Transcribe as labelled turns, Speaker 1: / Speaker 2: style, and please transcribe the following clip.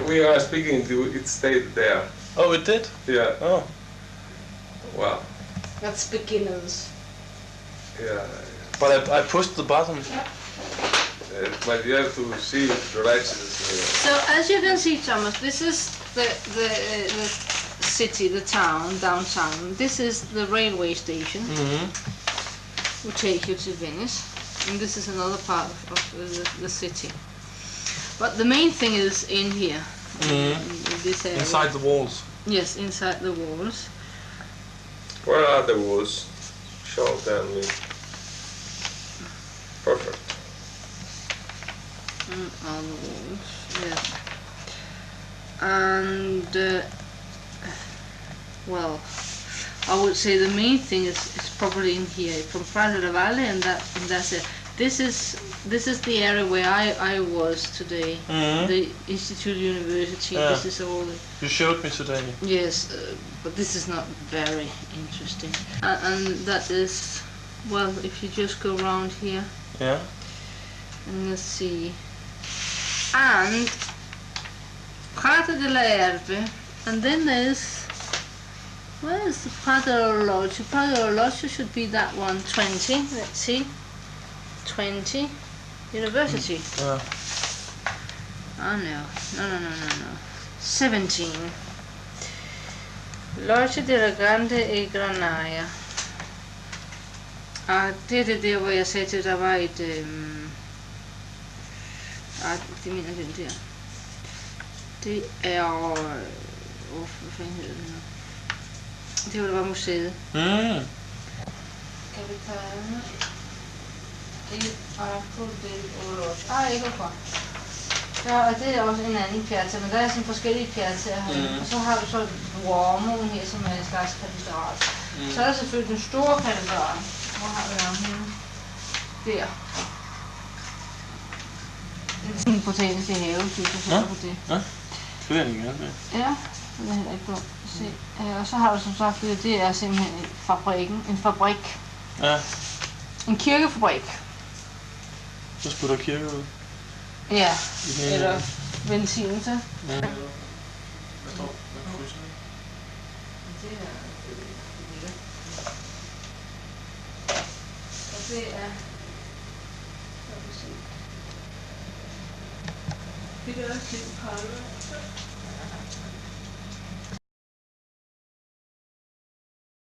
Speaker 1: We are speaking, it stayed there.
Speaker 2: Oh, it did?
Speaker 1: Yeah.
Speaker 2: Oh.
Speaker 1: Wow.
Speaker 3: That's beginners.
Speaker 1: Yeah.
Speaker 2: But I pushed the button.
Speaker 1: But you have to see trovarci.
Speaker 3: So as you can see, Thomas, this is the city, the town, downtown. This is the railway station.
Speaker 2: Mm-hmm.
Speaker 3: Will take you to Venice, and this is another part of the city. But the main thing is in here, in this area.
Speaker 2: Inside the walls.
Speaker 3: Yes, inside the walls.
Speaker 1: Where are the walls? Show them me. Perfect.
Speaker 3: On the walls, yes. And well, I would say the main thing is probably in here, from Padova, and that's it. This is the area where I was today, the Institute University.
Speaker 2: Yeah.
Speaker 3: This is all.
Speaker 2: You showed me today.
Speaker 3: Yes, but this is not very interesting. And that is, well, if you just go around here.
Speaker 2: Yeah.
Speaker 3: And let's see. And Prato della Erbe, and then there's, where is the Prato dell'Orologio? Prato dell'Orologio should be that one, 20, let's see, 20, University.
Speaker 2: Yeah.
Speaker 3: Oh no, 17. Loggia della Grande e Granaia. Det er der, hvor jeg sagde til, der var et, det mener den der. Det er, hvad fanden hedder det nu? Det var, der var museet. Kan vi tage et arco del orologio? Ikke hvorfor. Ja, og det er også en anden piazza, men der er sådan forskellige piazzaer her. Og så har du så Duomoen her, som er en slags katedral. Så er der selvfølgelig den store katedral. Hvor har vi ham henne? Der. En botanisk have, hvis du ser på det.
Speaker 2: Ja, det er den gerne.
Speaker 3: Ja, det er heller ikke dumt at se. Og så har du som sagt, det er simpelthen en fabrik.
Speaker 2: Ja.
Speaker 3: En kirkefabrik.
Speaker 2: Så skulle der kirke ud.
Speaker 3: Ja, eller velsignelse.
Speaker 2: Ja.
Speaker 3: Det er det er, vi kan også se Padova.